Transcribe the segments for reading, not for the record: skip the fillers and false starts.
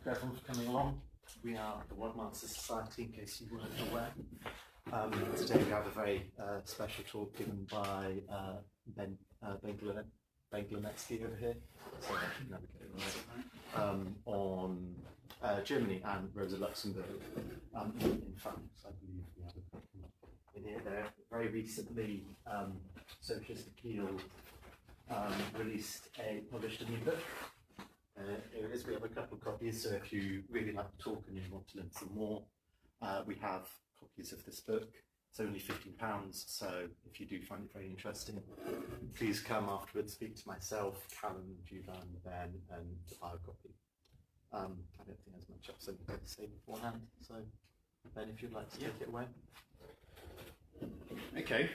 everyone for coming along. We are the Wildmaster Society, in case you weren't aware. Today we have a very special talk given by Ben Gliniecki over here. So I should navigate on Germany and Rosa Luxemburg. In fact, I believe we have a in here. There very recently, Socialist Appeal published a new book. Here it is. We have a couple of copies, so if you really like the talk and you want to learn some more, we have copies of this book. It's only £15, so if you do find it very interesting, please come afterwards, speak to myself, Callum, Juvan, Ben, and buy a copy. I don't think there's much else I need to say beforehand, so Ben, if you'd like to take it away. Okay,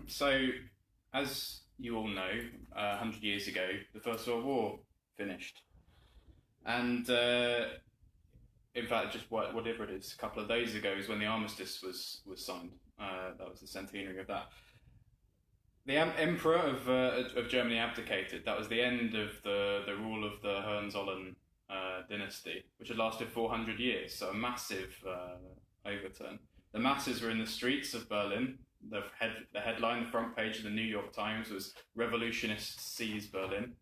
so as you all know, 100 years ago, the First World War finished. And in fact, just whatever it is, a couple of days ago is when the armistice was signed. That was the centenary of that. The Emperor of Germany abdicated. That was the end of the rule of the Hohenzollern dynasty, which had lasted 400 years, so a massive overturn. The masses were in the streets of Berlin. The headline, the front page of the New York Times was "Revolutionists Seize Berlin,"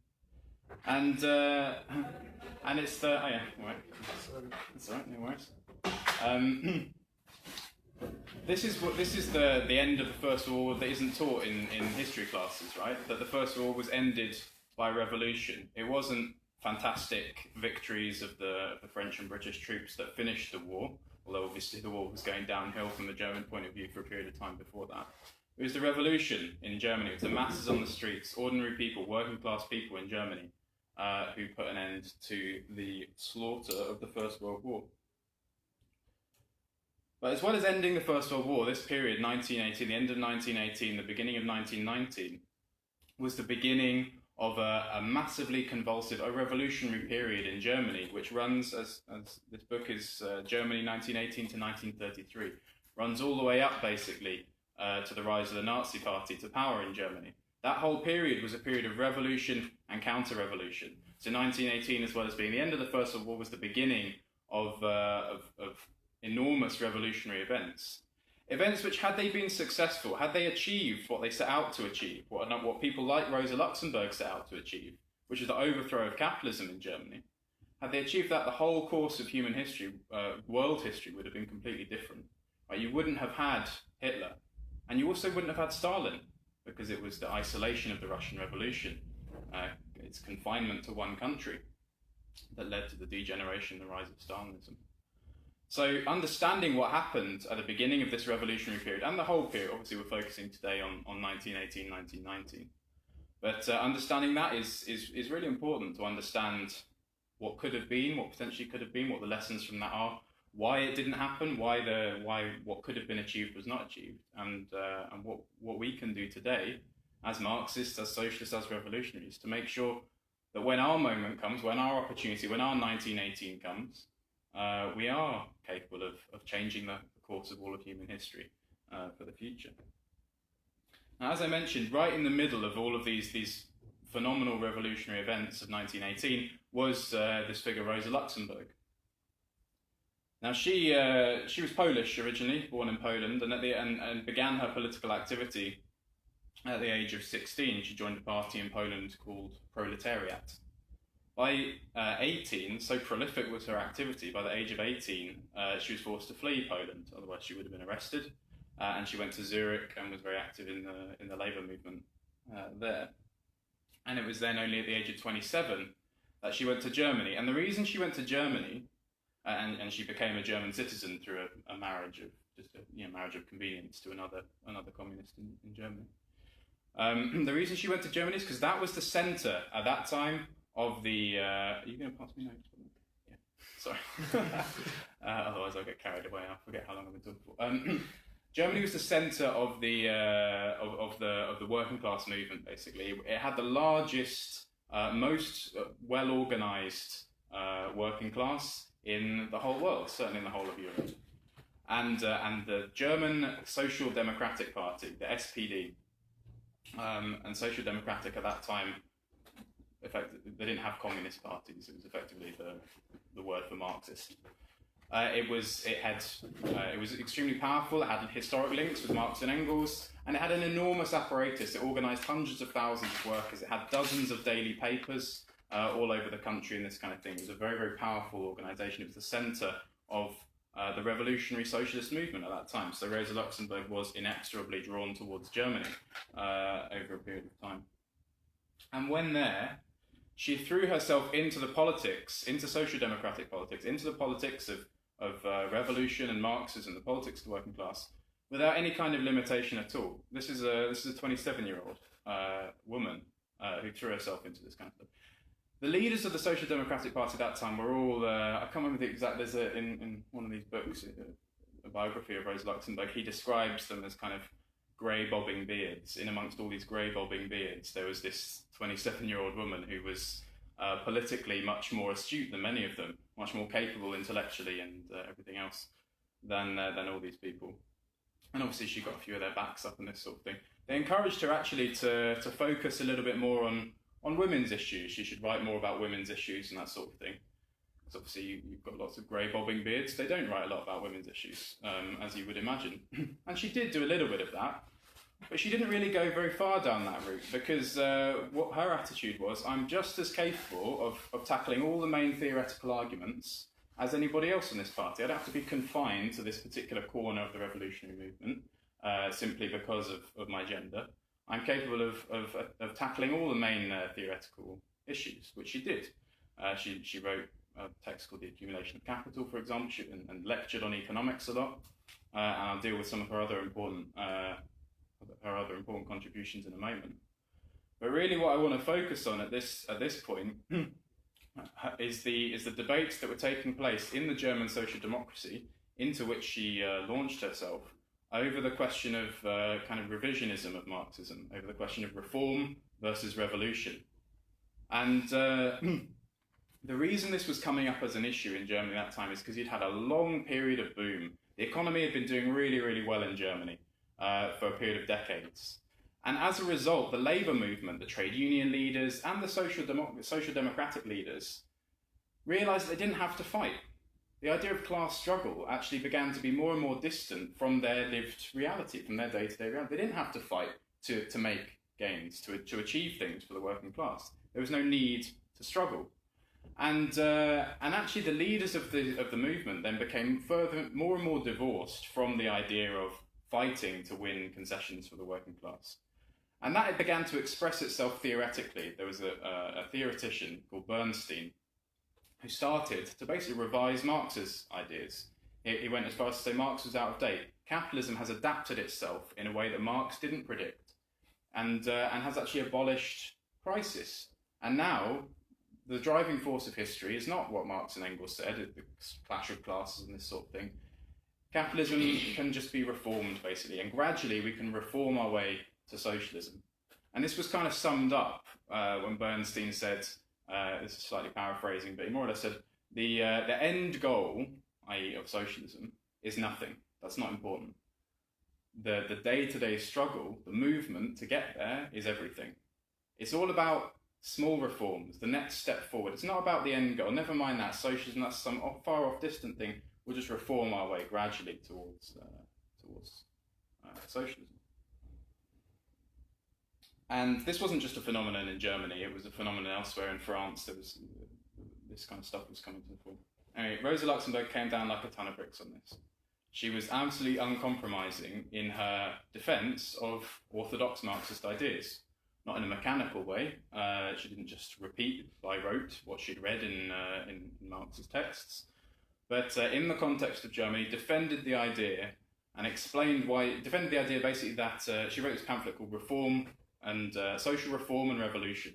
and it's the right. That's all right, no worries. This is the end of the First World War that isn't taught in history classes, right? That the First World War was ended by revolution. It wasn't fantastic victories of the French and British troops that finished the war, although obviously the war was going downhill from the German point of view for a period of time before that. It was the revolution in Germany. It was the masses on the streets, ordinary people, working class people in Germany, who put an end to the slaughter of the First World War. But as well as ending the First World War, this period, 1918, the end of 1918, the beginning of 1919, was the beginning of a massively convulsive, a revolutionary period in Germany, which runs, as this book is Germany 1918 to 1933, runs all the way up basically to the rise of the Nazi Party to power in Germany. That whole period was a period of revolution and counter-revolution. So 1918, as well as being the end of the First World War, was the beginning of enormous revolutionary events. Events which, had they been successful, had they achieved what they set out to achieve, what people like Rosa Luxemburg set out to achieve, which is the overthrow of capitalism in Germany, had they achieved that, the whole course of human history, world history, would have been completely different. Right? You wouldn't have had Hitler, and you also wouldn't have had Stalin, because it was the isolation of the Russian Revolution, its confinement to one country, that led to the degeneration and the rise of Stalinism. So understanding what happened at the beginning of this revolutionary period, and the whole period, obviously we're focusing today on 1918, 1919, but understanding that is really important to understand what could have been, what potentially could have been, what the lessons from that are, why it didn't happen, why what could have been achieved was not achieved, and what we can do today as Marxists, as socialists, as revolutionaries, to make sure that when our moment comes, when our opportunity, when our 1918 comes, we are capable of changing the course of all of human history for the future. Now, as I mentioned, right in the middle of all of these phenomenal revolutionary events of 1918 was this figure, Rosa Luxemburg. Now, she was Polish originally, born in Poland, and began her political activity at the age of 16. She joined a party in Poland called Proletariat. By 18, so prolific was her activity, by the age of 18, she was forced to flee Poland, otherwise she would have been arrested. And she went to Zurich and was very active in the labour movement there. And it was then only at the age of 27 that she went to Germany. And the reason she went to Germany, and she became a German citizen through a marriage of marriage of convenience to another communist in Germany. The reason she went to Germany is because that was the centre at that time of the, are you going to pass me notes? Yeah, sorry. Otherwise I'll get carried away. I'll forget how long I've been talking for. Germany was the centre of the working class movement. Basically, it had the largest, most well organised working class in the whole world, certainly in the whole of Europe. And the German Social Democratic Party, the SPD, and Social Democratic at that time they didn't have communist parties. It was effectively the word for Marxist. It was extremely powerful. It had historic links with Marx and Engels, and it had an enormous apparatus. It organised hundreds of thousands of workers. It had dozens of daily papers all over the country and this kind of thing. It was a very, very powerful organisation. It was the centre of the revolutionary socialist movement at that time. So Rosa Luxemburg was inexorably drawn towards Germany over a period of time. And when there, she threw herself into the politics, into social democratic politics, into the politics of revolution and Marxism, the politics of the working class, without any kind of limitation at all. This is a 27-year-old woman who threw herself into this kind of stuff. The leaders of the Social Democratic Party at that time were all, I can't remember the exact, there's in one of these books, a biography of Rosa Luxemburg, he describes them as kind of grey bobbing beards. In amongst all these grey bobbing beards, there was this 27-year-old woman who was politically much more astute than many of them, much more capable intellectually and everything else than all these people. And obviously she got a few of their backs up and this sort of thing. They encouraged her actually to focus a little bit more on women's issues. She should write more about women's issues and that sort of thing. Because obviously you've got lots of grey bobbing beards. They don't write a lot about women's issues, as you would imagine. And she did do a little bit of that. But she didn't really go very far down that route because what her attitude was, I'm just as capable of tackling all the main theoretical arguments as anybody else in this party. I don't have to be confined to this particular corner of the revolutionary movement simply because of my gender. I'm capable of tackling all the main theoretical issues, which she did. She wrote a text called The Accumulation of Capital, for example, and lectured on economics a lot. And I'll deal with some of her other important contributions in a moment. But really what I want to focus on at this point is the debates that were taking place in the German social democracy into which she launched herself over the question of kind of revisionism of Marxism, over the question of reform versus revolution. And the reason this was coming up as an issue in Germany at that time is because you'd had a long period of boom. The economy had been doing really, really well in Germany for a period of decades. And as a result, the labour movement, the trade union leaders and the social democratic leaders realised they didn't have to fight. The idea of class struggle actually began to be more and more distant from their lived reality, from their day-to-day reality. They didn't have to fight to make gains, to achieve things for the working class. There was no need to struggle. And actually the leaders of the movement then became more and more divorced from the idea of fighting to win concessions for the working class. And that began to express itself theoretically. There was a theoretician called Bernstein who started to basically revise Marx's ideas. He went as far as to say Marx was out of date. Capitalism has adapted itself in a way that Marx didn't predict and has actually abolished crisis. And now the driving force of history is not what Marx and Engels said, the clash of classes and this sort of thing. Capitalism can just be reformed, basically, and gradually we can reform our way to socialism. And this was kind of summed up when Bernstein said, this is slightly paraphrasing, but he more or less said, the end goal, i.e. of socialism, is nothing. That's not important. The day-to-day struggle, the movement to get there, is everything. It's all about small reforms, the next step forward. It's not about the end goal. Never mind that. Socialism, that's some far-off distant thing. We'll just reform our way gradually towards socialism. And this wasn't just a phenomenon in Germany, it was a phenomenon elsewhere in France. There was, this kind of stuff was coming to the fore. Anyway, Rosa Luxemburg came down like a ton of bricks on this. She was absolutely uncompromising in her defence of orthodox Marxist ideas. Not in a mechanical way. She didn't just repeat by rote what she'd read in Marx's texts, but in the context of Germany, defended the idea and explained why. Defended the idea basically that she wrote this pamphlet called Reform and Social Reform and Revolution,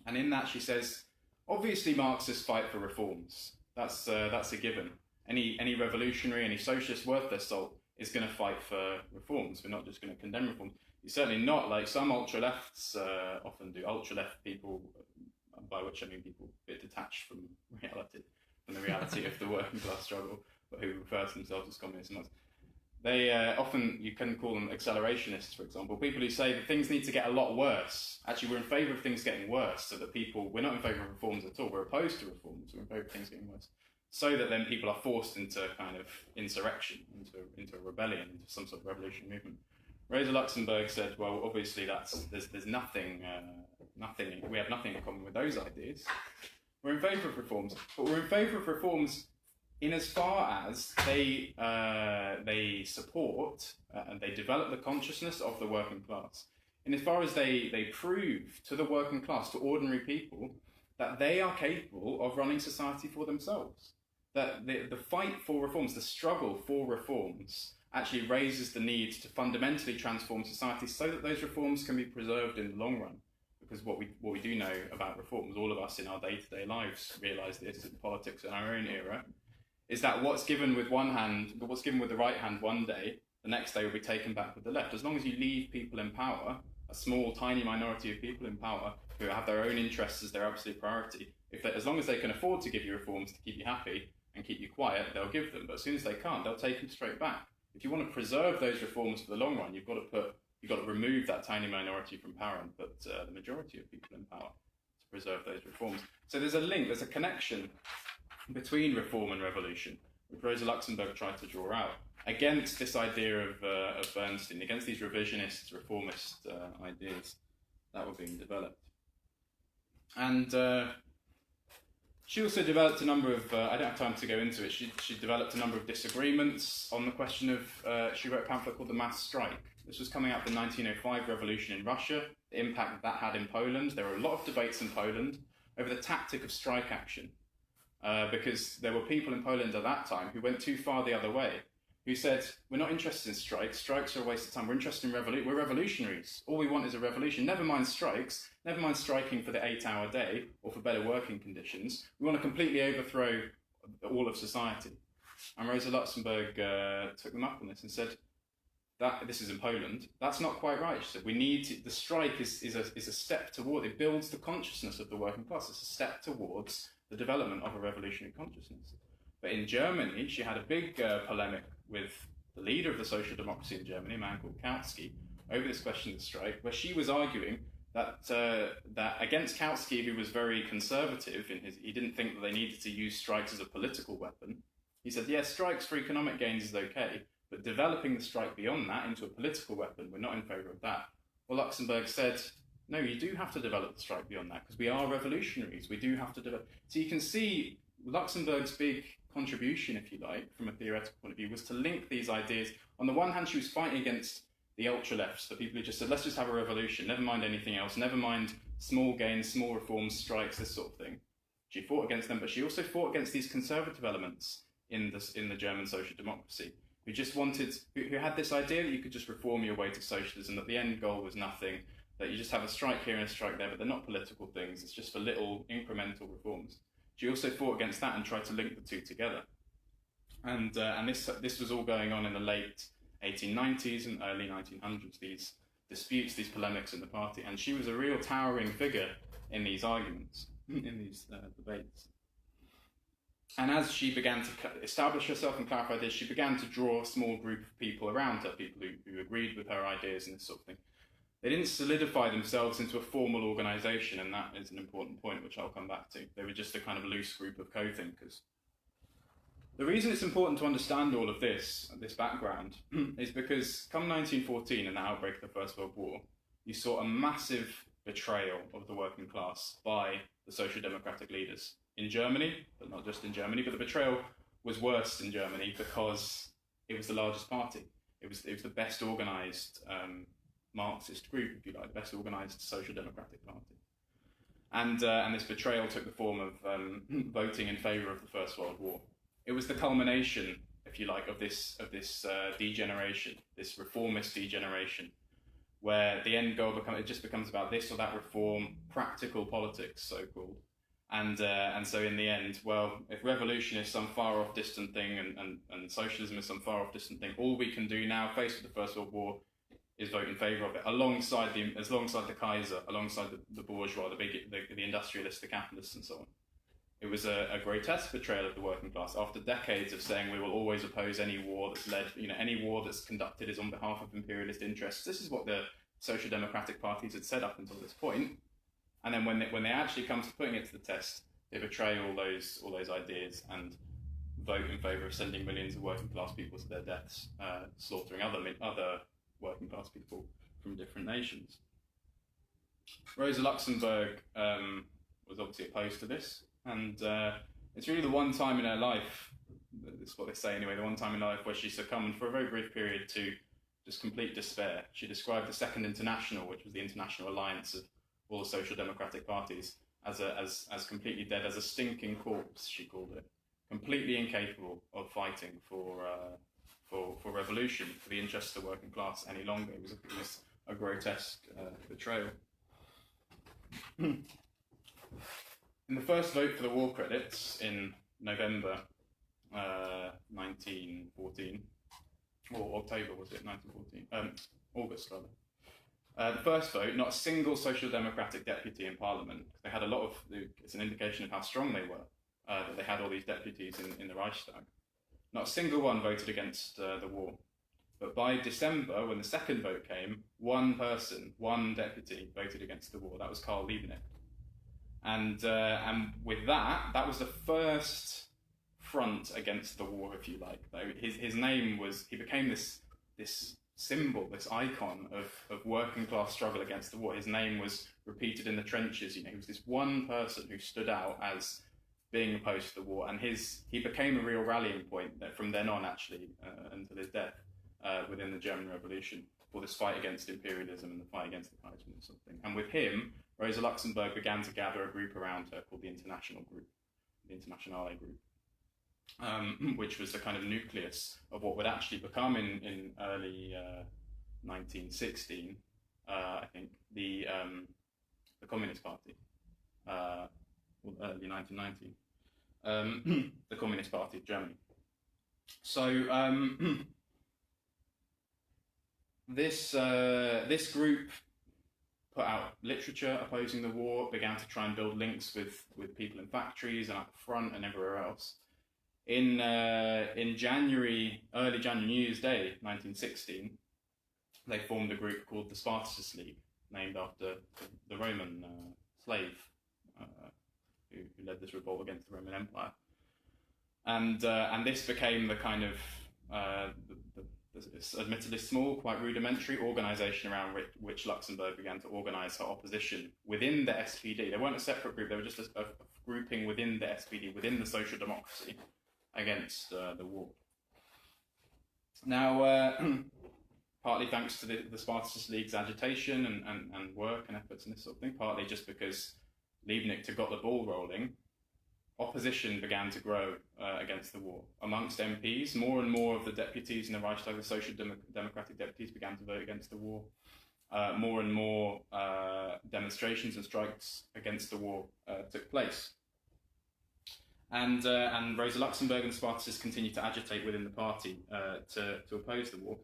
and in that she says, obviously Marxists fight for reforms. That's a given. Any revolutionary, any socialist worth their salt is going to fight for reforms. We're not just going to condemn reforms. It's certainly not like some ultra-lefts often do. Ultra-left people, by which I mean people a bit detached from the reality of the working class struggle, but who refer to themselves as communists. They often, you can call them accelerationists, for example, people who say that things need to get a lot worse. Actually, we're in favour of things getting worse, so that we're not in favour of reforms at all, we're opposed to reforms, we're in favour of things getting worse. So that then people are forced into kind of insurrection, into a rebellion, into some sort of revolutionary movement. Rosa Luxemburg said, well, obviously there's nothing, we have nothing in common with those ideas. We're in favour of reforms, but we're in favour of reforms in as far as they support and they develop the consciousness of the working class. In as far as they prove to the working class, to ordinary people, that they are capable of running society for themselves. That the fight for reforms, the struggle for reforms, actually raises the need to fundamentally transform society so that those reforms can be preserved in the long run. Because what we do know about reforms, all of us in our day-to-day lives realise this in politics in our own era, is that what's given with the right hand one day, the next day will be taken back with the left. As long as you leave people in power, a small, tiny minority of people in power who have their own interests as their absolute priority, as long as they can afford to give you reforms to keep you happy and keep you quiet, they'll give them. But as soon as they can't, they'll take them straight back. If you want to preserve those reforms for the long run, you've got to remove that tiny minority from power and put the majority of people in power to preserve those reforms. So there's a link, there's a connection between reform and revolution, which Rosa Luxemburg tried to draw out against this idea of Bernstein, against these revisionist, reformist ideas that were being developed. And she also developed a number of, I don't have time to go into it, she developed a number of disagreements on the question of, she wrote a pamphlet called The Mass Strike. This was coming out of the 1905 revolution in Russia, the impact that had in Poland. There were a lot of debates in Poland over the tactic of strike action. Because there were people in Poland at that time who went too far the other way, who said, we're not interested in strikes, strikes are a waste of time, we're interested in we're revolutionaries, all we want is a revolution, never mind strikes, never mind striking for the 8-hour day or for better working conditions, we want to completely overthrow all of society. And Rosa Luxemburg took them up on this and said, this is in Poland, that's not quite right. She said, the strike is a step toward, it builds the consciousness of the working class, it's a step towards the development of a revolutionary consciousness. But in Germany, she had a big polemic with the leader of the social democracy in Germany, a man called Kautsky, over this question of the strike, where she was arguing that against Kautsky, who was very conservative, he didn't think that they needed to use strikes as a political weapon. He said, yes, strikes for economic gains is okay, but developing the strike beyond that into a political weapon, we're not in favour of that. Well, Luxemburg said, no, you do have to develop the strike beyond that, because we are revolutionaries. We do have to develop. So you can see Luxemburg's big contribution, if you like, from a theoretical point of view, was to link these ideas. On the one hand, she was fighting against the ultra-lefts, the people who just said, let's just have a revolution, never mind anything else, never mind small gains, small reforms, strikes, this sort of thing. She fought against them, but she also fought against these conservative elements in the German social democracy, who just wanted, who had this idea that you could just reform your way to socialism, that the end goal was nothing, that you just have a strike here and a strike there, but they're not political things, it's just for little incremental reforms. She also fought against that and tried to link the two together. And this was all going on in the late 1890s and early 1900s, these disputes, these polemics in the party, and she was a real towering figure in these arguments, in these debates. And as she began to establish herself and clarify this, she began to draw a small group of people around her, people who agreed with her ideas and this sort of thing. They didn't solidify themselves into a formal organisation, and that is an important point, which I'll come back to. They were just a kind of loose group of co-thinkers. The reason it's important to understand all of this background, is because come 1914 and the outbreak of the First World War, you saw a massive betrayal of the working class by the social democratic leaders in Germany, but not just in Germany, but the betrayal was worse in Germany because it was the largest party. It was the best organised Marxist group, if you like, the best organised social democratic party. And this betrayal took the form of voting in favour of the First World War. It was the culmination, if you like, of this degeneration, this reformist degeneration, where the end goal just becomes about this or that reform, practical politics, so-called. And so in the end, well, if revolution is some far off distant thing and socialism is some far off distant thing, all we can do now, faced with the First World War, is vote in favour of it, alongside the Kaiser, alongside the bourgeois, the industrialists, the capitalists, and so on. It was a grotesque betrayal of the working class. After decades of saying we will always oppose any war that's led, any war that's conducted is on behalf of imperialist interests. This is what the social democratic parties had said up until this point. And then when they actually come to putting it to the test, they betray all those ideas and vote in favour of sending millions of working class people to their deaths, slaughtering other working class people from different nations. Rosa Luxemburg was obviously opposed to this, and it's really the one time in her life, this is what they say anyway, the one time in her life where she succumbed for a very brief period to just complete despair. She described the Second International, which was the international alliance of all the social democratic parties, as completely dead, as a stinking corpse, she called it, completely incapable of fighting for revolution, for the interests of the working class any longer. It was a grotesque betrayal. In the first vote for the war credits in November 1914, or October was it, 1914? August rather. The first vote, not a single Social Democratic deputy in Parliament. They had a lot of, it's an indication of how strong they were, that they had all these deputies in the Reichstag. Not a single one voted against the war. But by December, when the second vote came, one deputy voted against the war. That was Karl Liebknecht. And with that was the first front against the war, if you like. His name was, he became this symbol, this icon of working class struggle against the war. His name was repeated in the trenches. He was this one person who stood out as being opposed to the war, and he became a real rallying point from then on, actually, until his death within the German Revolution, for this fight against imperialism and the fight against the Kaiser and something. And with him, Rosa Luxemburg began to gather a group around her called the International Group, the Internationale Group, which was the kind of nucleus of what would actually become in early 1916, I think, the Communist Party, early 1919, the Communist Party of Germany. So this group put out literature opposing the war, began to try and build links with people in factories and at the front and everywhere else. In January, early January, New Year's Day, 1916, they formed a group called the Spartacus League, named after the Roman slave who led this revolt against the Roman Empire. And this became the kind of admittedly small, quite rudimentary organisation around which Luxemburg began to organise her opposition within the SPD. They weren't a separate group, they were just a grouping within the SPD, within the social democracy, against the war. Now, partly thanks to the Spartacus League's agitation and work and efforts and this sort of thing, partly just because Liebknecht had got the ball rolling, opposition began to grow against the war. Amongst MPs, more and more of the deputies in the Reichstag, the social democratic deputies, began to vote against the war. More and more demonstrations and strikes against the war took place. And Rosa Luxemburg and the Spartacists continued to agitate within the party to oppose the war.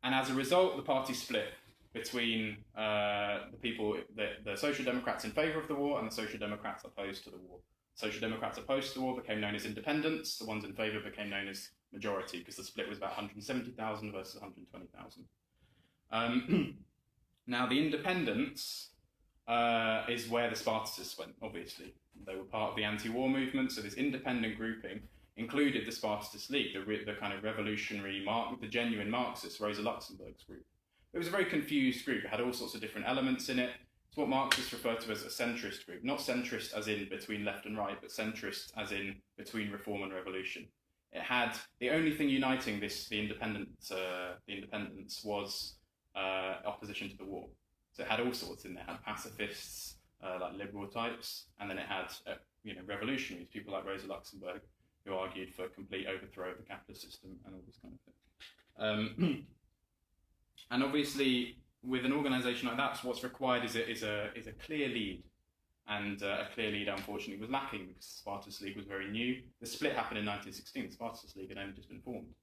And as a result, the party split between the people, the Social Democrats in favour of the war and the Social Democrats opposed to the war. Social Democrats opposed to the war became known as independents. The ones in favour became known as majority, because the split was about 170,000 versus 120,000. Now, the independents is where the Spartacists went, obviously. They were part of the anti-war movement, so this independent grouping included the Spartacus League, the kind of revolutionary, the genuine Marxist, Rosa Luxemburg's group. It was a very confused group. It had all sorts of different elements in it. It's what Marxists refer to as a centrist group. Not centrist as in between left and right, but centrist as in between reform and revolution. It had, the only thing uniting the independents was opposition to the war. So it had all sorts in there. It had pacifists, like liberal types, and then it had revolutionaries, people like Rosa Luxemburg, who argued for complete overthrow of the capitalist system and all this kind of thing. And obviously, with an organisation like that, what's required is a clear lead, and a clear lead, unfortunately, was lacking because the Spartacus League was very new. The split happened in 1916. The Spartacus League had only just been formed,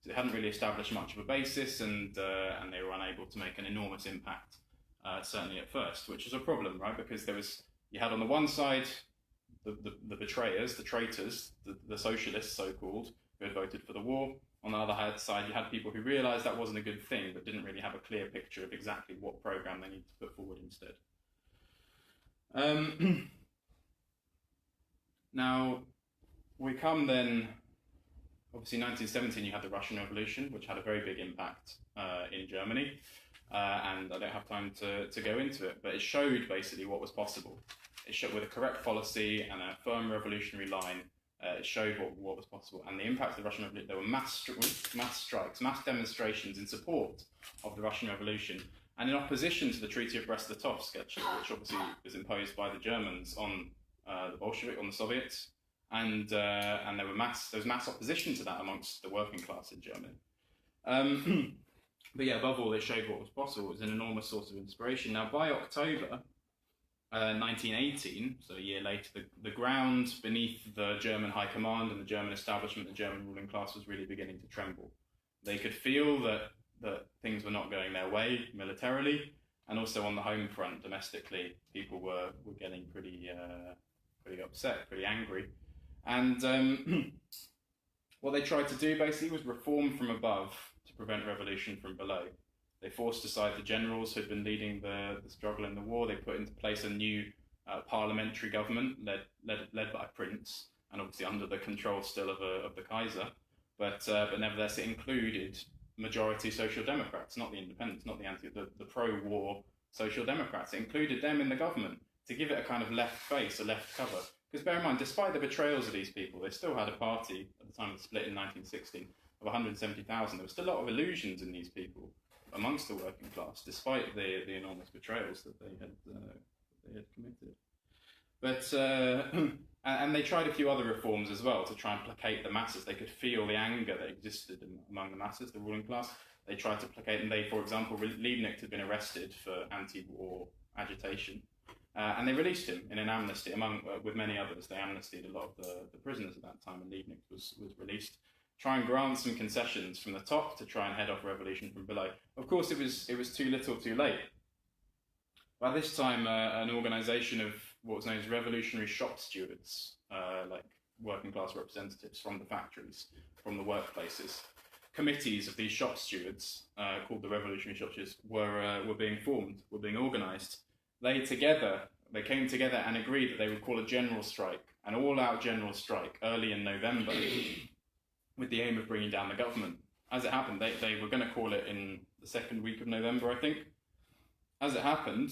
so they hadn't really established much of a basis, and they were unable to make an enormous impact, certainly at first, which was a problem, right? Because you had on the one side the betrayers, the traitors, the socialists, so-called, who had voted for the war. On the other side, you had people who realised that wasn't a good thing, but didn't really have a clear picture of exactly what programme they needed to put forward instead. Now, we come then, obviously 1917, you had the Russian Revolution, which had a very big impact in Germany, and I don't have time to go into it, but it showed basically what was possible. It showed, with a correct policy and a firm revolutionary line, it showed what was possible. And the impact of the Russian Revolution, there were mass strikes, mass demonstrations in support of the Russian Revolution, and in opposition to the Treaty of Brest-Litovsk, actually, which obviously was imposed by the Germans on the Bolshevik, on the Soviets, and there was mass opposition to that amongst the working class in Germany. But yeah, above all, it showed what was possible. It was an enormous source of inspiration. Now, by October 1918, so a year later, the ground beneath the German high command and the German establishment, the German ruling class, was really beginning to tremble. They could feel that things were not going their way militarily, and also on the home front, domestically, people were getting pretty upset, pretty angry. And what they tried to do basically was reform from above to prevent revolution from below. They forced aside the generals who had been leading the struggle in the war. They put into place a new parliamentary government led by a prince, and obviously under the control still of the Kaiser. But nevertheless, it included majority Social Democrats, not the independents, not the pro-war Social Democrats. It included them in the government to give it a kind of left face, a left cover. Because bear in mind, despite the betrayals of these people, they still had a party at the time of the split in 1916 of 170,000. There was still a lot of illusions in these people amongst the working class, despite the enormous betrayals that they had committed. But and they tried a few other reforms as well to try and placate the masses. They could feel the anger that existed among the masses, the ruling class. They tried to placate, and for example, Liebknecht had been arrested for anti-war agitation, and they released him in an amnesty. With many others, they amnestied a lot of the prisoners at that time, and Liebknecht was released. Try and grant some concessions from the top to try and head off revolution from below. Of course, it was too little, too late. By this time, an organisation of what was known as revolutionary shop stewards, like working class representatives from the factories, from the workplaces, committees of these shop stewards, called the revolutionary shop stewards, were being formed, were being organised. They came together and agreed that they would call a general strike, an all-out general strike, early in November, with the aim of bringing down the government. As it happened, they were going to call it in the second week of November, I think. As it happened,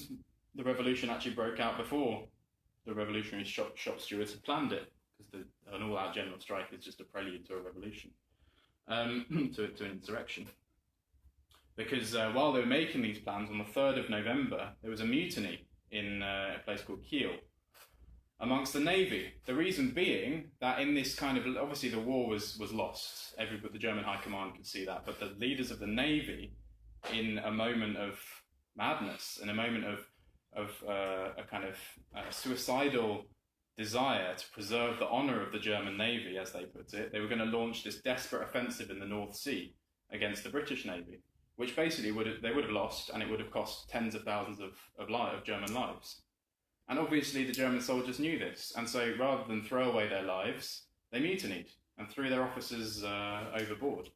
the revolution actually broke out before the revolutionary shop stewards had planned it, because an all-out general strike is just a prelude to a revolution, to an insurrection. Because while they were making these plans, on the 3rd of November, there was a mutiny in a place called Kiel, amongst the navy. The reason being that in this kind of, obviously the war was lost. The German high command could see that, but the leaders of the navy, in a moment of madness, in a moment of a kind of suicidal desire to preserve the honour of the German navy, as they put it, they were going to launch this desperate offensive in the North Sea against the British navy, which basically they would have lost, and it would have cost tens of thousands of German lives. And obviously the German soldiers knew this, and so rather than throw away their lives, they mutinied and threw their officers overboard.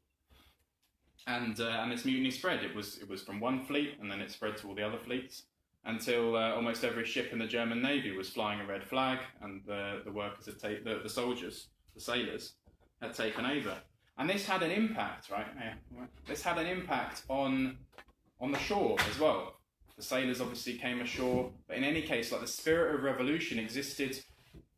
And this mutiny spread. It was from one fleet, and then it spread to all the other fleets, until almost every ship in the German navy was flying a red flag, and the workers had the soldiers, the sailors, had taken over. And this had an impact, right? Yeah. This had an impact on the shore as well. The sailors obviously came ashore, but in any case, like, the spirit of revolution existed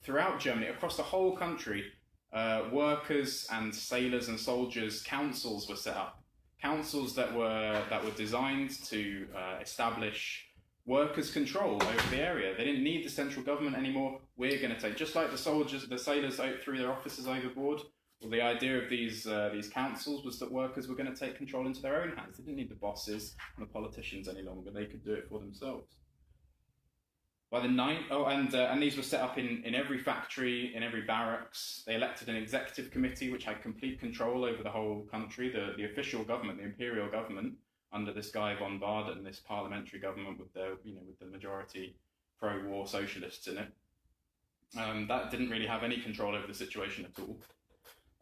throughout Germany, across the whole country. Workers and sailors and soldiers councils were set up, councils that were designed to establish workers' control over the area. They didn't need the central government anymore. We're going to take, just like the sailors threw their officers overboard. Well, the idea of these councils was that workers were going to take control into their own hands. They didn't need the bosses and the politicians any longer. They could do it for themselves. By the and these were set up in every factory, in every barracks. They elected an executive committee which had complete control over the whole country. The official government, the imperial government, under this guy von Baden, this parliamentary government with the majority pro-war socialists in it. that didn't really have any control over the situation at all.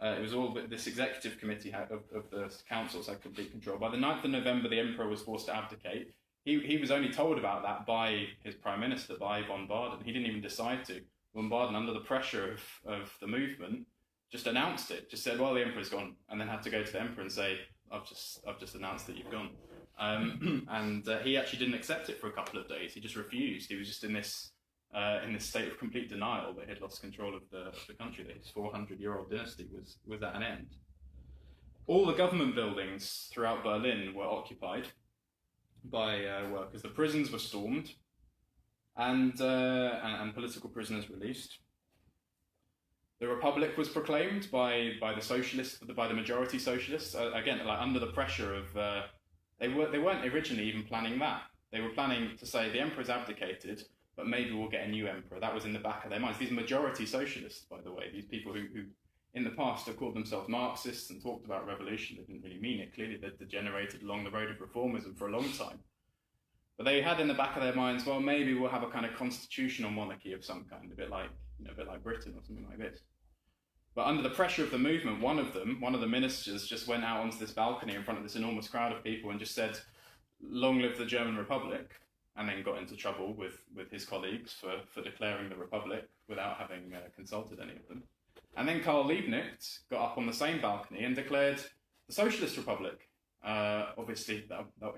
It was all that this executive committee of the councils had complete control. By the 9th of November, the emperor was forced to abdicate. He was only told about that by his prime minister, by von Baden. He didn't even decide to. Von Baden, under the pressure of the movement, just announced it. Just said, "Well, the emperor's gone," and then had to go to the emperor and say, "I've just announced that you've gone." And he actually didn't accept it for a couple of days. He just refused. He was just in this state of complete denial that he had lost control of the country, that his 400-year-old dynasty was at an end. All the government buildings throughout Berlin were occupied by workers. The prisons were stormed, and political prisoners released. The Republic was proclaimed by the majority socialists. Again, like under the pressure of they weren't originally even planning that. They were planning to say the emperor's abdicated, but maybe we'll get a new emperor. That was in the back of their minds. These majority socialists, by the way, these people who in the past have called themselves Marxists and talked about revolution, they didn't really mean it. Clearly, they'd degenerated along the road of reformism for a long time. But they had in the back of their minds, well, maybe we'll have a kind of constitutional monarchy of some kind, a bit like Britain or something like this. But under the pressure of the movement, one of the ministers just went out onto this balcony in front of this enormous crowd of people and just said, "Long live the German Republic," and then got into trouble with his colleagues for declaring the Republic without having consulted any of them. And then Karl Liebknecht got up on the same balcony and declared the Socialist Republic. Obviously,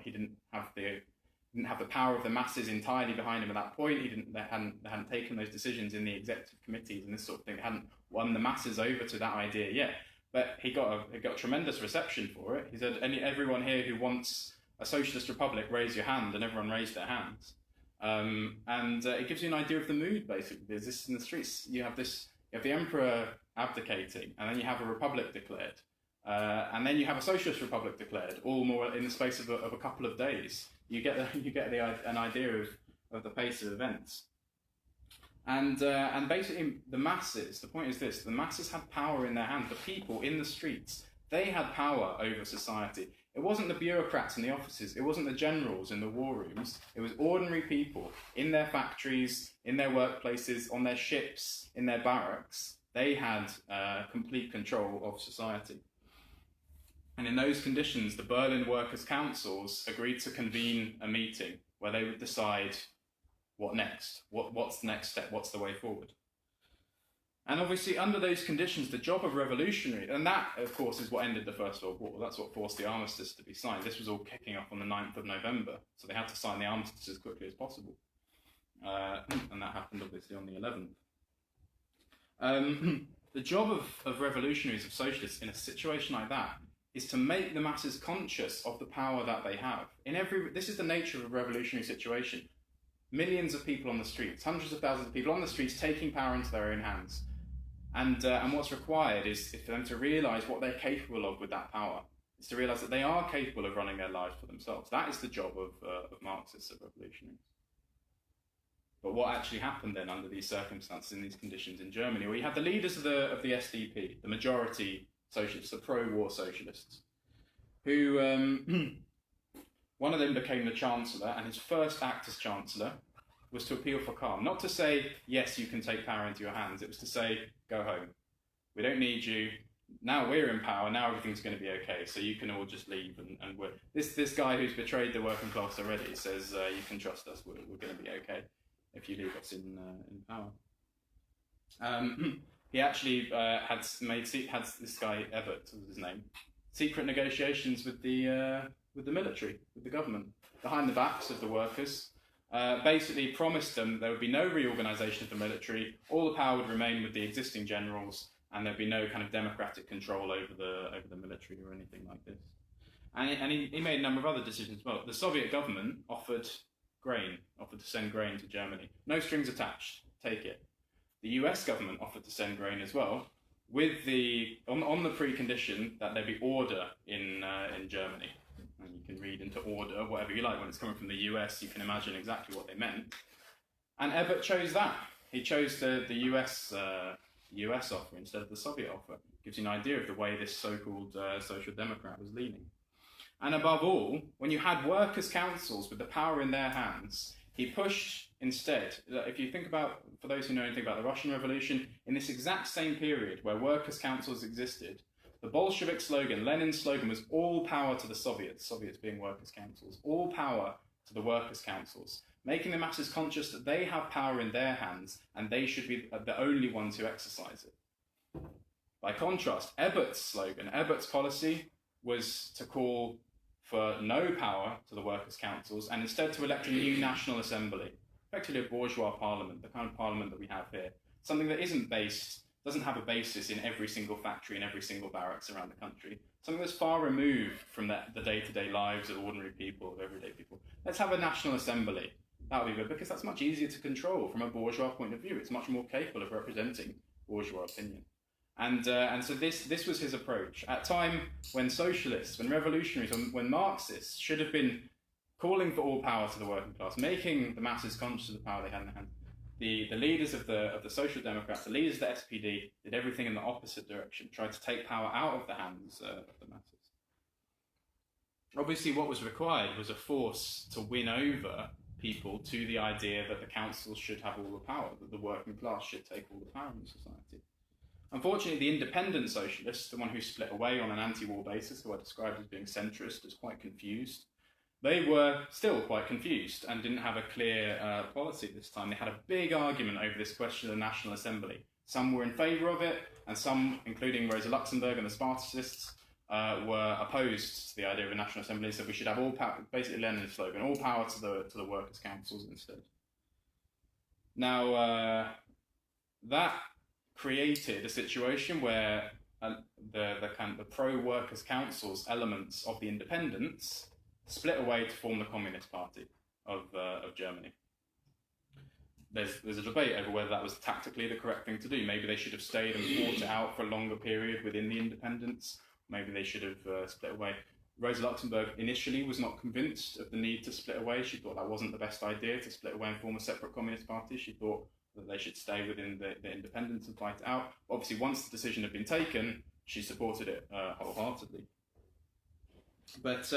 he didn't have the power of the masses entirely behind him at that point. They hadn't taken those decisions in the executive committees and this sort of thing. They hadn't won the masses over to that idea yet. But he got a tremendous reception for it. He said, "Everyone here who wants a socialist republic, raise your hand," and everyone raised their hands. It gives you an idea of the mood, basically. There's this in the streets. You have the emperor abdicating, and then you have a republic declared, and then you have a socialist republic declared, all more in the space of a couple of days. You get an idea of the pace of events. And basically, the masses. The point is this: the masses had power in their hands. The people in the streets, they had power over society. It wasn't the bureaucrats in the offices. It wasn't the generals in the war rooms. It was ordinary people in their factories, in their workplaces, on their ships, in their barracks. They had complete control of society. And in those conditions, the Berlin Workers' Councils agreed to convene a meeting where they would decide what next, what's the next step, what's the way forward. And obviously, under those conditions, the job of revolutionary, and that, of course, is what ended the First World War. That's what forced the armistice to be signed. This was all kicking off on the 9th of November, so they had to sign the armistice as quickly as possible. And that happened, obviously, on the 11th. The job of revolutionaries, of socialists, in a situation like that, is to make the masses conscious of the power that they have. This is the nature of a revolutionary situation. Millions of people on the streets, hundreds of thousands of people on the streets taking power into their own hands. And what's required is for them to realise what they're capable of with that power. Is to realise that they are capable of running their lives for themselves. That is the job of Marxists, of revolutionaries. But what actually happened then under these circumstances, in these conditions in Germany? Well, you had the leaders of the SDP, the majority socialists, the pro-war socialists, who one of them became the chancellor, and his first act as chancellor was to appeal for calm. Not to say, yes, you can take power into your hands. It was to say, go home. We don't need you. Now we're in power. Now everything's going to be okay. So you can all just leave. And this guy who's betrayed the working class already says, you can trust us. We're going to be okay if you leave us in power. He actually had this guy, Ebbets was his name, secret negotiations with the military, with the government, behind the backs of the workers. Basically promised them there would be no reorganisation of the military, all the power would remain with the existing generals, and there'd be no kind of democratic control over the military or anything like this. And he made a number of other decisions as well. The Soviet government offered to send grain to Germany. No strings attached, take it. The US government offered to send grain as well, with on the precondition that there be order in Germany. And you can read into order whatever you like. When it's coming from the US, you can imagine exactly what they meant. And Ebbets chose that. He chose the US offer instead of the Soviet offer. Gives you an idea of the way this so-called social democrat was leaning. And above all, when you had workers' councils with the power in their hands, He pushed instead, if you think about, for those who know anything about the Russian Revolution, in this exact same period where workers' councils existed, the Bolshevik slogan, Lenin's slogan, was all power to the Soviets, Soviets being workers' councils, all power to the workers' councils, making the masses conscious that they have power in their hands and they should be the only ones who exercise it. By contrast, Ebbets' slogan, Ebbets Policy, was to call for no power to the workers' councils and instead to elect a new National Assembly, effectively a bourgeois parliament, the kind of parliament that we have here, something that doesn't have a basis in every single factory and every single barracks around the country, something that's far removed from the day-to-day lives of ordinary people, of everyday people. Let's have a National Assembly. That would be good, because that's much easier to control from a bourgeois point of view. It's much more capable of representing bourgeois opinion. And so this was his approach. At a time when socialists, when revolutionaries, when Marxists should have been calling for all power to the working class, making the masses conscious of the power they had in their hands, the leaders of the Social Democrats, the leaders of the SPD, did everything in the opposite direction, tried to take power out of the hands of the masses. Obviously, what was required was a force to win over people to the idea that the councils should have all the power, that the working class should take all the power in society. Unfortunately, the independent socialists, the one who split away on an anti-war basis, who I described as being centrist, as quite confused, they were still quite confused and didn't have a clear policy this time. They had a big argument over this question of the National Assembly. Some were in favour of it, and some, including Rosa Luxemburg and the Spartacists, were opposed to the idea of a National Assembly, said we should have all power, basically Lenin's slogan, all power to the workers' councils instead. Now, that created a situation where the pro-workers' councils elements of the independents split away to form the Communist Party of Germany. There's a debate over whether that was tactically the correct thing to do. Maybe they should have stayed and fought it out for a longer period within the independents. Maybe they should have split away. Rosa Luxemburg initially was not convinced of the need to split away. She thought that wasn't the best idea, to split away and form a separate Communist Party. She thought that they should stay within the independents and fight it out. Obviously, once the decision had been taken, she supported it wholeheartedly. But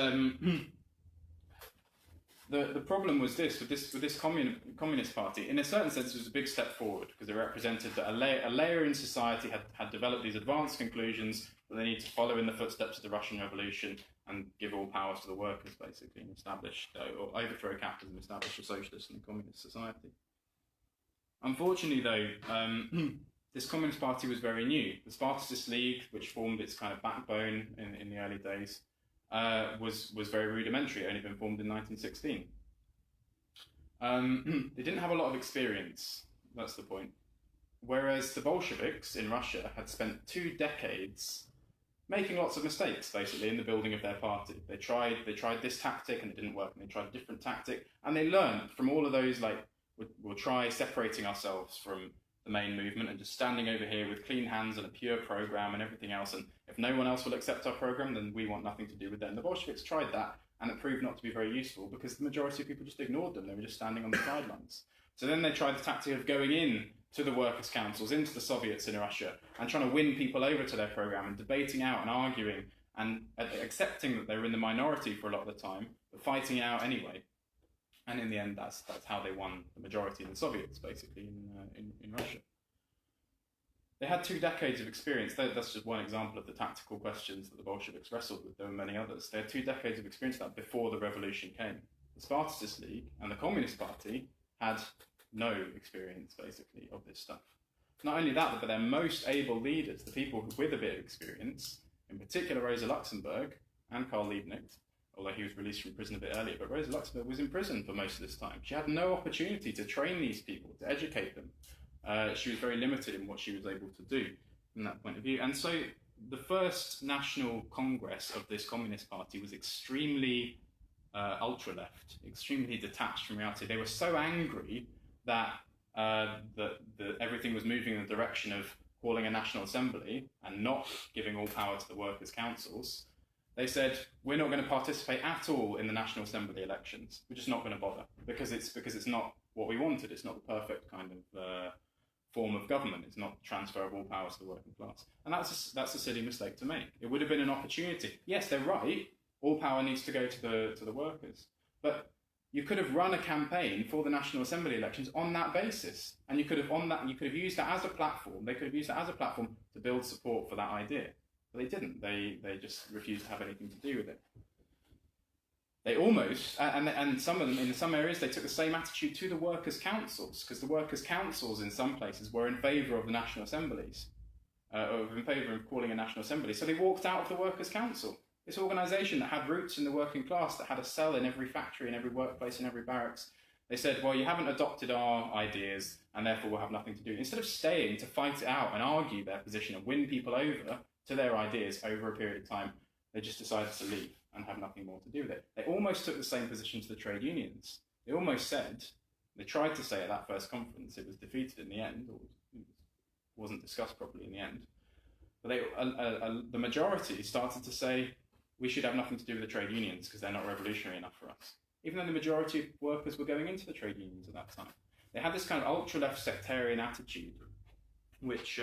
the problem was this, with this Communist Party, in a certain sense, it was a big step forward, because it represented that a layer in society had developed these advanced conclusions that they need to follow in the footsteps of the Russian Revolution and give all powers to the workers, basically, and establish, or overthrow capitalism, establish a socialist and communist society. Unfortunately, though, this Communist Party was very new. The Spartacus League, which formed its kind of backbone in the early days, was very rudimentary. It only been formed in 1916. They didn't have a lot of experience, that's the point. Whereas the Bolsheviks in Russia had spent 2 decades making lots of mistakes, basically, in the building of their party. They tried this tactic and it didn't work, and they tried a different tactic, and they learned from all of those, like, we'll try separating ourselves from the main movement and just standing over here with clean hands and a pure program and everything else, and if no one else will accept our program, then we want nothing to do with them. The Bolsheviks tried that, and it proved not to be very useful, because the majority of people just ignored them. They were just standing on the sidelines. So then they tried the tactic of going in to the workers' councils, into the Soviets in Russia, and trying to win people over to their program, and debating out and arguing, and accepting that they were in the minority for a lot of the time, but fighting it out anyway. And in the end, that's how they won the majority in the Soviets, basically, in Russia. They had 2 decades of experience. That's just one example of the tactical questions that the Bolsheviks wrestled with. There were many others. They had 2 decades of experience of that before the revolution came. The Spartacus League and the Communist Party had no experience, basically, of this stuff. Not only that, but their most able leaders, the people with a bit of experience, in particular Rosa Luxemburg and Karl Liebknecht, although he was released from prison a bit earlier, but Rosa Luxemburg was in prison for most of this time. She had no opportunity to train these people, to educate them. She was very limited in what she was able to do from that point of view. And so the first national congress of this Communist Party was extremely ultra-left, extremely detached from reality. They were so angry that everything was moving in the direction of calling a National Assembly and not giving all power to the workers' councils. They said, we're not going to participate at all in the National Assembly elections. We're just not going to bother, because it's not what we wanted. It's not the perfect kind of form of government. It's not transferable power to the working class. And that's a silly mistake to make. It would have been an opportunity. Yes, they're right. All power needs to go to the workers. But you could have run a campaign for the National Assembly elections on that basis, and you could have used that as a platform. They could have used that as a platform to build support for that idea, but they didn't. They just refused to have anything to do with it. They almost, and some of them, in some areas, they took the same attitude to the workers' councils, because the workers' councils in some places were in favour of the National Assemblies, in favour of calling a National Assembly. So they walked out of the workers' council. This organisation that had roots in the working class, that had a cell in every factory, in every workplace, in every barracks, they said, well, you haven't adopted our ideas, and therefore we'll have nothing to do. Instead of staying to fight it out and argue their position and win people over to their ideas over a period of time, they just decided to leave and have nothing more to do with it. They almost took the same position to the trade unions. They almost said, they tried to say at that first conference, it was defeated in the end, or wasn't discussed properly in the end, but the majority started to say, we should have nothing to do with the trade unions because they're not revolutionary enough for us. Even though the majority of workers were going into the trade unions at that time. They had this kind of ultra-left sectarian attitude, which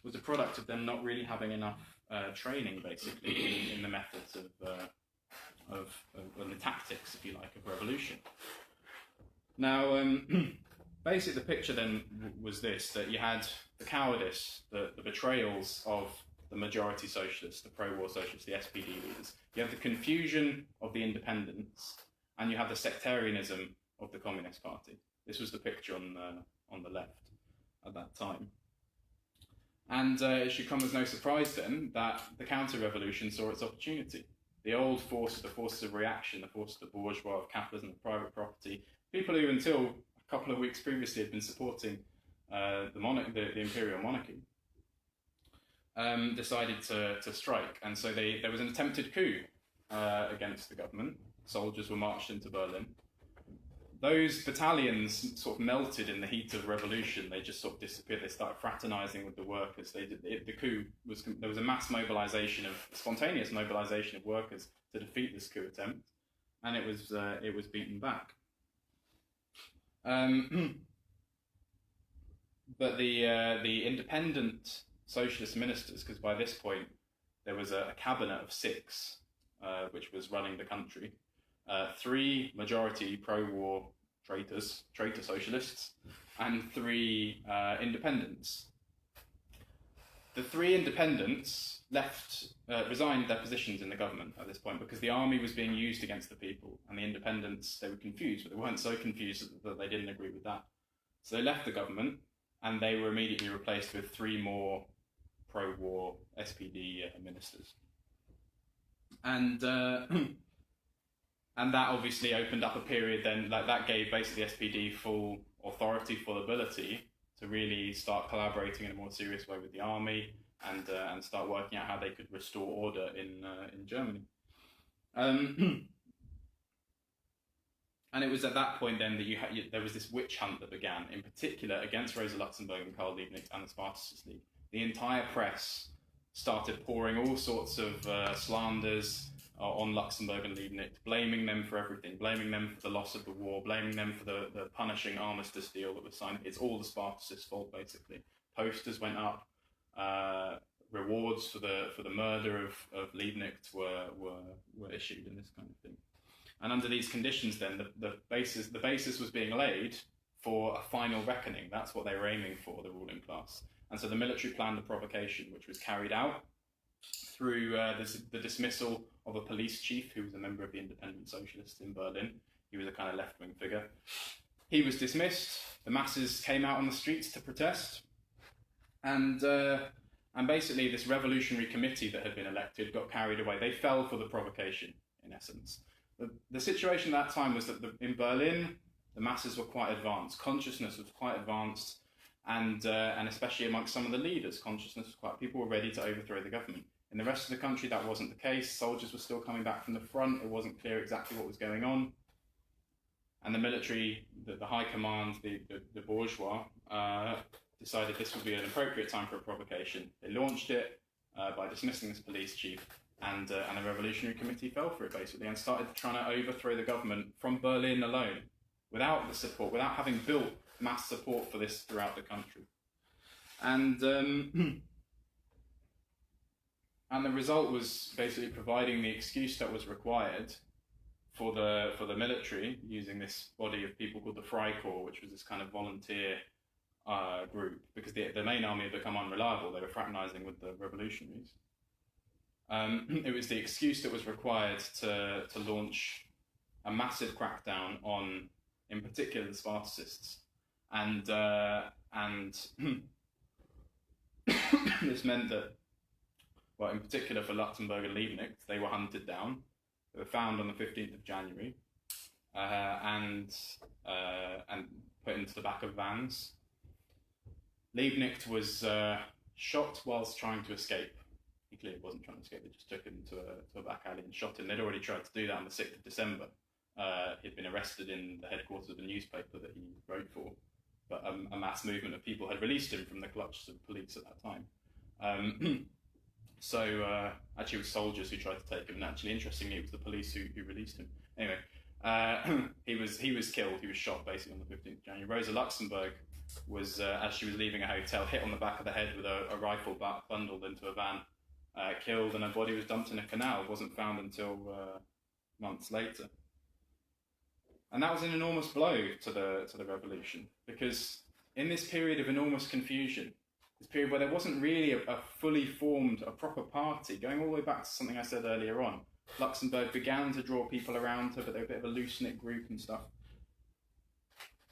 was a product of them not really having enough training, basically, in the methods of the tactics, if you like, of revolution. Now, basically the picture then was this, that you had the cowardice, the betrayals of the majority socialists, the pro-war socialists, the SPD leaders. You have the confusion of the independents, and you have the sectarianism of the Communist Party. This was the picture on the left at that time. And it should come as no surprise then that the counter-revolution saw its opportunity. The old forces, the forces of reaction, the forces of the bourgeois, of capitalism, of private property, people who until a couple of weeks previously had been supporting the imperial monarchy, decided to strike. And so there was an attempted coup against the government. Soldiers were marched into Berlin. Those battalions sort of melted in the heat of revolution. They just sort of disappeared. They started fraternising with the workers. The coup there was a mass mobilisation spontaneous mobilisation of workers to defeat this coup attempt, and it was beaten back. But the independent socialist ministers, because by this point there was a cabinet of 6, which was running the country. 3 majority pro-war traitor socialists, and 3 independents. The 3 independents resigned their positions in the government at this point because the army was being used against the people, and the independents, they were confused, but they weren't so confused that they didn't agree with that. So they left the government, and they were immediately replaced with 3 more pro-war SPD ministers. And that obviously opened up a period then, that gave basically SPD full authority, full ability to really start collaborating in a more serious way with the army and start working out how they could restore order in Germany. And it was at that point then that there was this witch hunt that began, in particular against Rosa Luxemburg and Karl Liebknecht and the Spartacus League. The entire press started pouring all sorts of slanders on Luxemburg and Liebknecht, blaming them for everything, blaming them for the loss of the war, blaming them for the punishing armistice deal that was signed. It's all the Spartacists' fault, basically. Posters went up, rewards for the murder of Liebknecht were issued, and this kind of thing. And under these conditions, then the basis was being laid for a final reckoning. That's what they were aiming for, the ruling class. And so the military planned the provocation, which was carried out through the dismissal of a police chief who was a member of the Independent Socialists in Berlin. He was a kind of left-wing figure. He was dismissed. The masses came out on the streets to protest, and basically this revolutionary committee that had been elected got carried away. They fell for the provocation, in essence. The situation at that time was that in Berlin, the masses were quite advanced. Consciousness was quite advanced, and especially amongst some of the leaders, consciousness was quite. People were ready to overthrow the government. In the rest of the country, that wasn't the case. Soldiers were still coming back from the front. It wasn't clear exactly what was going on. And the military, the high command, the bourgeois, decided this would be an appropriate time for a provocation. They launched it by dismissing this police chief, and the revolutionary committee fell for it, basically, and started trying to overthrow the government from Berlin alone, without the support, without having built mass support for this throughout the country. And the result was basically providing the excuse that was required for the military, using this body of people called the Freikorps, which was this kind of volunteer group, because the main army had become unreliable. They were fraternizing with the revolutionaries. It was the excuse that was required to launch a massive crackdown on, in particular, the Spartacists, and this meant that, well, in particular for Luxemburg and Liebknecht, they were hunted down. They were found on the 15th of January and put into the back of vans. Liebknecht was shot whilst trying to escape. He clearly wasn't trying to escape, they just took him to a back alley and shot him. They'd already tried to do that on the 6th of December. He'd been arrested in the headquarters of a newspaper that he wrote for, but a mass movement of people had released him from the clutches of police at that time. Actually, it was soldiers who tried to take him, and actually, interestingly, it was the police who released him. Anyway, he was killed. He was shot basically on the 15th of January. Rosa Luxemburg was, as she was leaving a hotel, hit on the back of the head with a rifle bundled into a van, killed, and her body was dumped in a canal. It wasn't found until months later. And that was an enormous blow to the revolution, because in this period of enormous confusion, this period where there wasn't really a fully formed, a proper party, going all the way back to something I said earlier on, Luxemburg began to draw people around her, but they were a bit of a loose-knit group and stuff.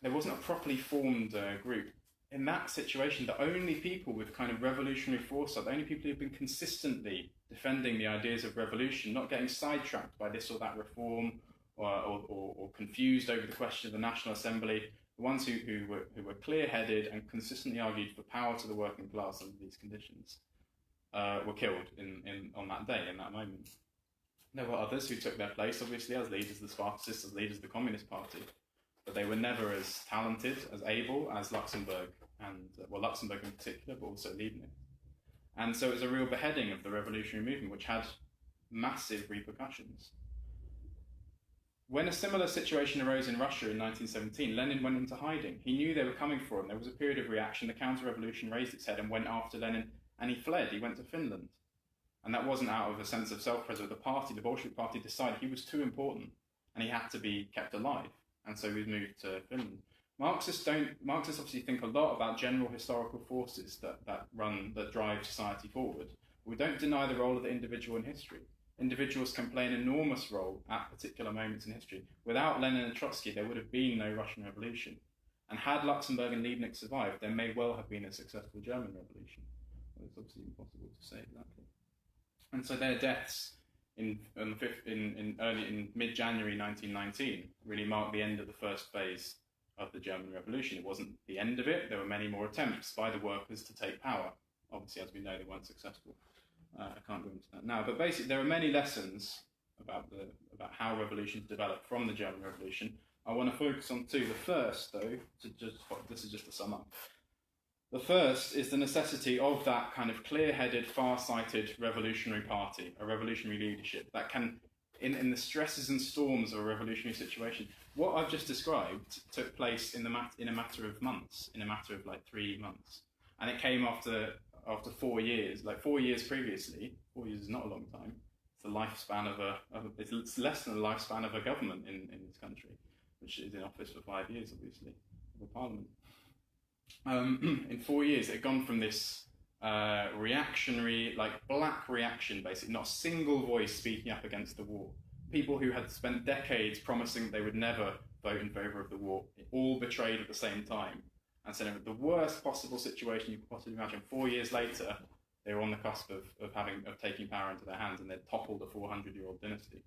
There wasn't a properly formed group. In that situation, the only people with kind of revolutionary foresight, the only people who've been consistently defending the ideas of revolution, not getting sidetracked by this or that reform, or confused over the question of the National Assembly, the ones who were clear-headed and consistently argued for power to the working class under these conditions, were killed on that day, in that moment. There were others who took their place, obviously, as leaders of the Spartacists, as leaders of the Communist Party, but they were never as talented, as able as Luxemburg, and Luxemburg in particular, but also Liebknecht. And so it was a real beheading of the revolutionary movement, which had massive repercussions. When a similar situation arose in Russia in 1917, Lenin went into hiding. He knew they were coming for him. There was a period of reaction. The counter-revolution raised its head and went after Lenin, and he fled. He went to Finland. And that wasn't out of a sense of self-preservation. The Bolshevik party decided he was too important, and he had to be kept alive. And so we moved to Finland. Marxists obviously think a lot about general historical forces that drive society forward. We don't deny the role of the individual in history. Individuals can play an enormous role at particular moments in history. Without Lenin and Trotsky, there would have been no Russian Revolution. And had Luxemburg and Liebknecht survived, there may well have been a successful German Revolution. Well, it's obviously impossible to say exactly. And so their deaths in mid-January 1919 really marked the end of the first phase of the German Revolution. It wasn't the end of it. There were many more attempts by the workers to take power. Obviously, as we know, they weren't successful. I can't go into that now, but basically there are many lessons about how revolutions develop from the German Revolution. I want to focus on two. The first, though, this is just to sum up. The first is the necessity of that kind of clear-headed, far-sighted revolutionary party, a revolutionary leadership that can, in the stresses and storms of a revolutionary situation. What I've just described took place in a matter of months, in a matter of like 3 months, and it came after 4 years, like 4 years previously. 4 years is not a long time. It's the lifespan it's less than the lifespan of a government in this country, which is in office for 5 years, obviously, of a parliament. In 4 years, it had gone from this reactionary, like black reaction, basically, not a single voice speaking up against the war. People who had spent decades promising that they would never vote in favour of the war, all betrayed at the same time. And so the worst possible situation you could possibly imagine. 4 years later, they were on the cusp of taking power into their hands, and they'd toppled a 400-year-old dynasty.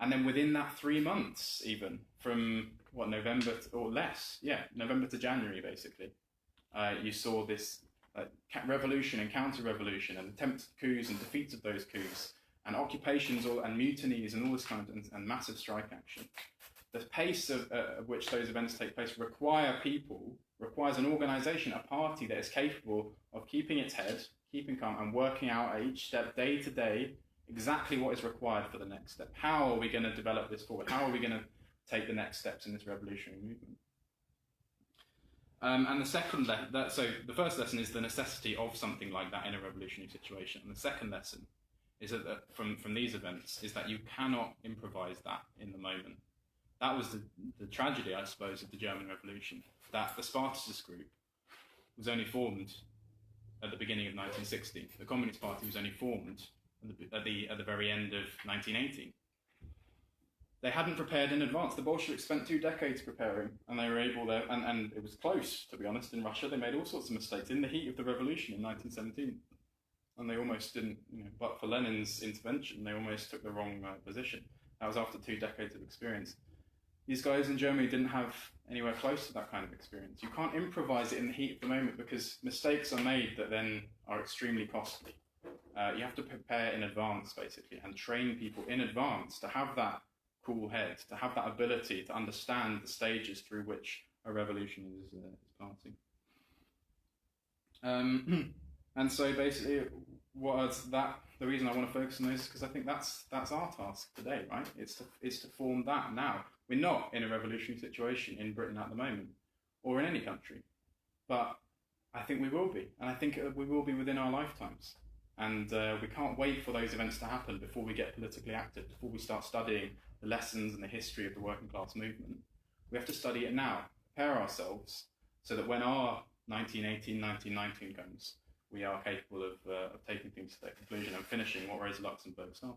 And then within that 3 months, even from November to January, basically, you saw this revolution and counter-revolution and attempted coups and defeats of those coups and occupations and mutinies and all this kind of and massive strike action. The pace of which those events take place requires an organisation, a party that is capable of keeping its head, keeping calm, and working out at each step, day to day, exactly what is required for the next step. How are we going to develop this forward? How are we going to take the next steps in this revolutionary movement? And the second so the first lesson is the necessity of something like that in a revolutionary situation. And the second lesson is that from these events is that you cannot improvise that in the moment. That was the tragedy, I suppose, of the German Revolution, that the Spartacus group was only formed at the beginning of 1960. The Communist Party was only formed at the very end of 1918. They hadn't prepared in advance. The Bolsheviks spent 2 decades preparing, and they were able to, and it was close, to be honest, in Russia. They made all sorts of mistakes in the heat of the revolution in 1917. And they almost didn't, but for Lenin's intervention, they almost took the wrong position. That was after 2 decades of experience. These guys in Germany didn't have anywhere close to that kind of experience. You can't improvise it in the heat of the moment because mistakes are made that then are extremely costly. You have to prepare in advance, basically, and train people in advance to have that cool head, to have that ability to understand the stages through which a revolution is passing. And so basically, the reason I want to focus on this is because I think that's our task today, right? It's to form that now. We're not in a revolutionary situation in Britain at the moment, or in any country, but I think we will be, and I think we will be within our lifetimes. And we can't wait for those events to happen before we get politically active, before we start studying the lessons and the history of the working class movement. We have to study it now, prepare ourselves, so that when our 1918, 1919 comes, we are capable of taking things to their conclusion and finishing what Rosa Luxemburg started.